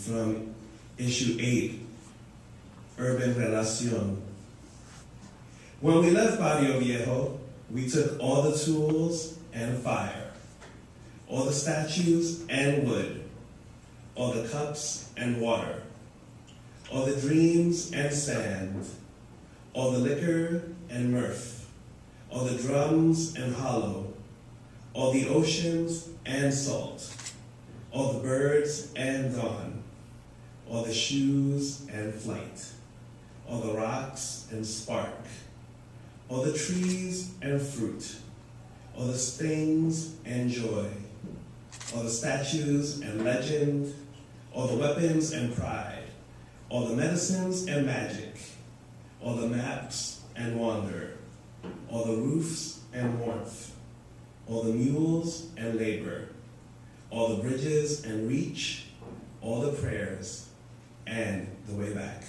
from issue 8, Urban Relación. When we left Barrio Viejo, we took all the tools and fire, all the statues and wood, all the cups and water, all the dreams and sand, all the liquor and mirth, all the drums and hollow, all the oceans and salt, all the birds and dawn, all the shoes and flight, all the rocks and spark, all the trees and fruit, all the stings and joy, all the statues and legend, all the weapons and pride, all the medicines and magic, all the maps and wonder, all the roofs and warmth, all the mules and labor, all the bridges and reach, all the prayers, and the way back.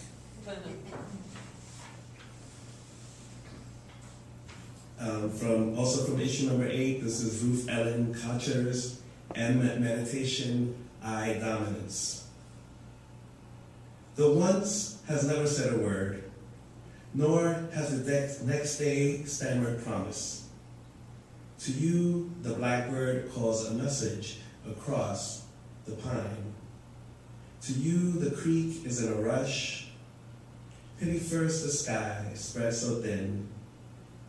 Also from issue number 8, this is Ruth Ellen Kocher's M Meditation, I Dominance. The once has never said a word, nor has the next day stammered promise. To you, the blackbird calls a message across the pine. To you, the creek is in a rush. Pity first the sky spread so thin.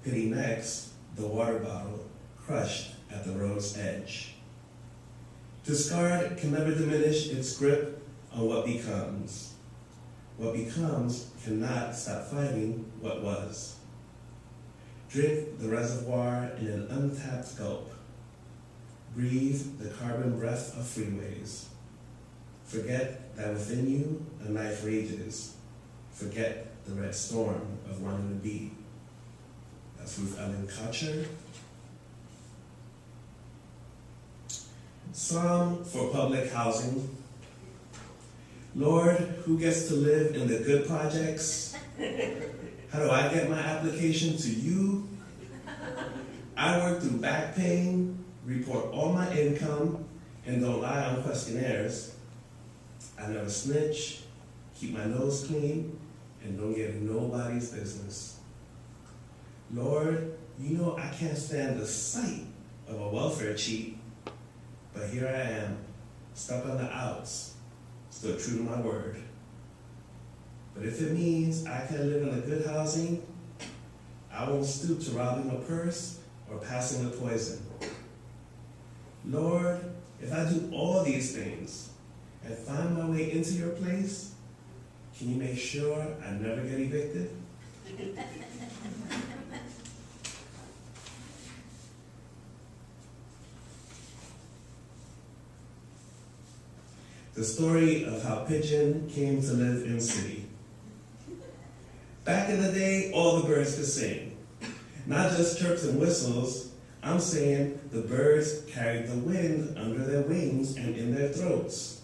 Pity next the water bottle crushed at the road's edge. Discard can never diminish its grip on what becomes. What becomes cannot stop fighting what was. Drink the reservoir in an untapped gulp. Breathe the carbon breath of freeways. Forget that within you a knife rages. Forget the red storm of wanting to be. That's Ruth Ellen Kocher. Psalm for public housing. Lord, who gets to live in the good projects? How do I get my application to you? I work through back pain, report all my income, and don't lie on questionnaires. I never snitch, keep my nose clean, and don't get in nobody's business. Lord, you know I can't stand the sight of a welfare cheat, but here I am, stuck on the outs, still true to my word. But if it means I can live in a good housing, I won't stoop to robbing a purse or passing the poison. Lord, if I do all these things and find my way into your place, can you make sure I never get evicted? The story of how Pigeon came to live in city. Back in the day, all the birds could sing. Not just chirps and whistles. I'm saying the birds carried the wind under their wings and in their throats.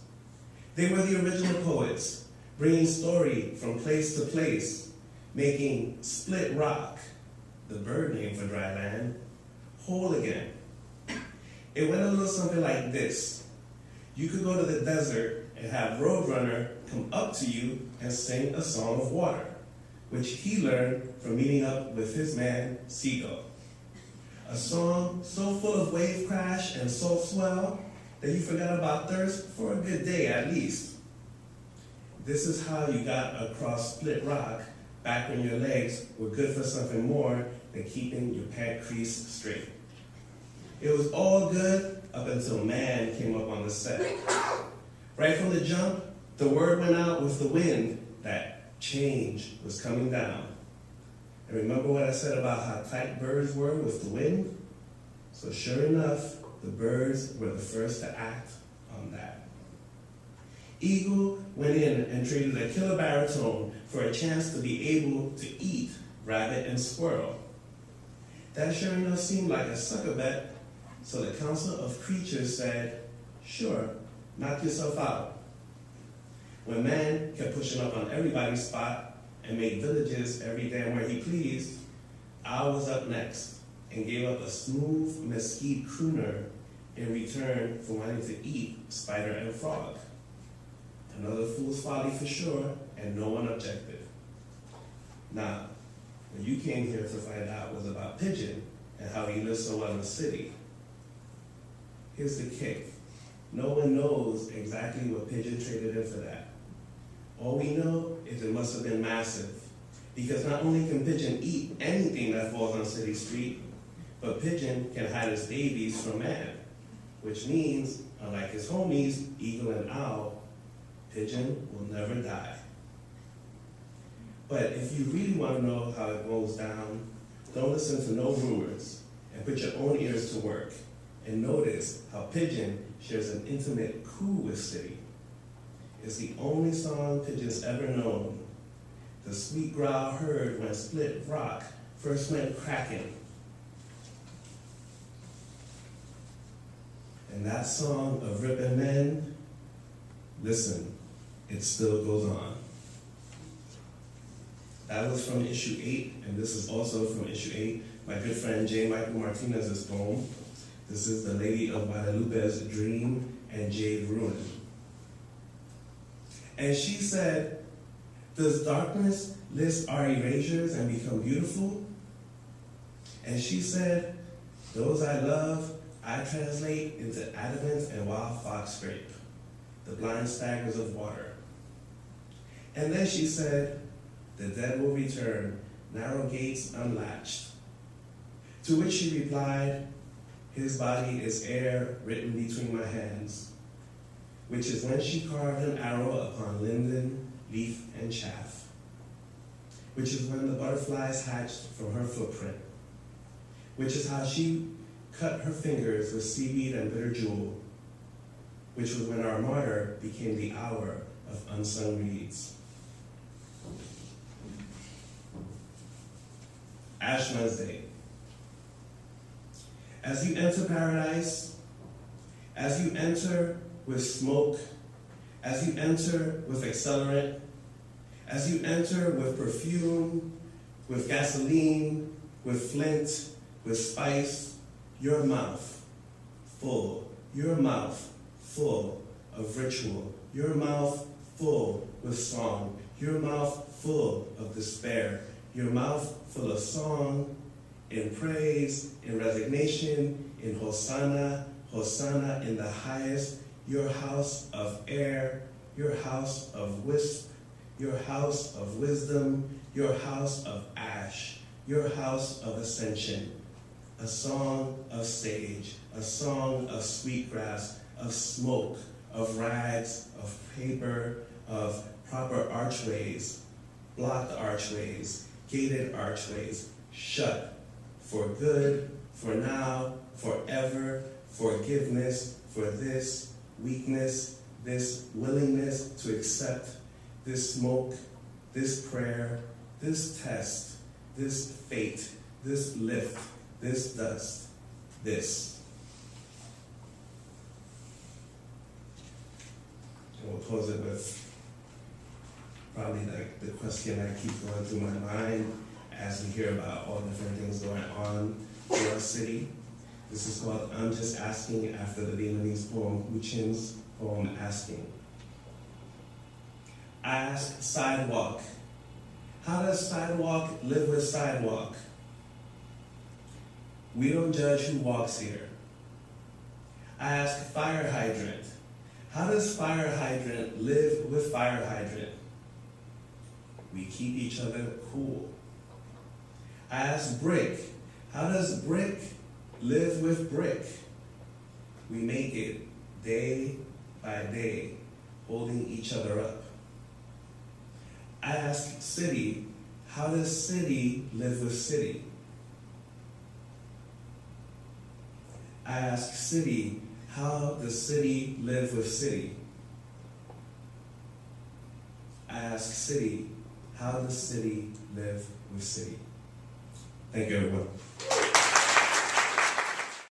They were the original poets, bringing story from place to place, making Split Rock, the bird name for dry land, whole again. It went a little something like this. You could go to the desert and have Roadrunner come up to you and sing a song of water, which he learned from meeting up with his man, Seagull. A song so full of wave crash and salt swell that you forgot about thirst for a good day at least. This is how you got across Split Rock back when your legs were good for something more than keeping your pant crease straight. It was all good up until man came up on the set. Right from the jump, the word went out with the wind that change was coming down. And remember what I said about how tight birds were with the wind? So sure enough, the birds were the first to act on that. Eagle went in and traded a killer baritone for a chance to be able to eat rabbit and squirrel. That sure enough seemed like a sucker bet. So the Council of Creatures said, sure, knock yourself out. When man kept pushing up on everybody's spot and made villages every damn where he pleased, I was up next and gave up a smooth mesquite crooner in return for wanting to eat spider and frog. Another fool's folly for sure, and no one objected. Now, what you came here to find out was about Pigeon and how he lives so well in the city. Here's the kick. No one knows exactly what Pigeon traded in for that. All we know is it must have been massive. Because not only can Pigeon eat anything that falls on City Street, but Pigeon can hide his babies from man. Which means, unlike his homies, Eagle and Owl, Pigeon will never die. But if you really want to know how it goes down, don't listen to no rumors and put your own ears to work and notice how Pigeon shares an intimate coup with City. It's the only song Pigeon's ever known. The sweet growl heard when split rock first went cracking. And that song of ripping men, listen, it still goes on. That was from issue 8, and this is also from issue 8, my good friend J. Michael Martinez's poem. This is The Lady of Guadalupe's Dream and Jade Ruin. And she said, does darkness list our erasures and become beautiful? And she said, those I love, I translate into adamant and wild foxgrape, the blind staggers of water. And then she said, the dead will return, narrow gates unlatched. To which she replied, his body is air written between my hands, which is when she carved an arrow upon linden, leaf, and chaff, which is when the butterflies hatched from her footprint, which is how she cut her fingers with seaweed and bitter jewel, which was when our martyr became the hour of unsung reeds. Ash Wednesday. As you enter paradise, as you enter with smoke, as you enter with accelerant, as you enter with perfume, with gasoline, with flint, with spice, your mouth full of ritual, your mouth full with song, your mouth full of despair, your mouth full of song, in praise, in resignation, in Hosanna, Hosanna in the highest, your house of air, your house of wisp, your house of wisdom, your house of ash, your house of ascension, a song of sage, a song of sweetgrass, of smoke, of rags, of paper, of proper archways, blocked archways, gated archways, shut, for good, for now, forever, forgiveness, for this weakness, this willingness to accept, this smoke, this prayer, this test, this fate, this lift, this dust, this. And we'll close it with probably the question that keeps going through my mind as we hear about all the different things going on in our city. This is called I'm Just Asking, after the Vietnamese poem Hu Chin's poem Asking. Ask sidewalk. How does sidewalk live with sidewalk? We don't judge who walks here. Ask fire hydrant. How does fire hydrant live with fire hydrant? We keep each other cool. Ask brick. How does brick live with brick? We make it day by day, holding each other up. Ask city. How does city live with city? Ask city. How does city live with city? Ask city. How does city live with city? Thank you, everyone.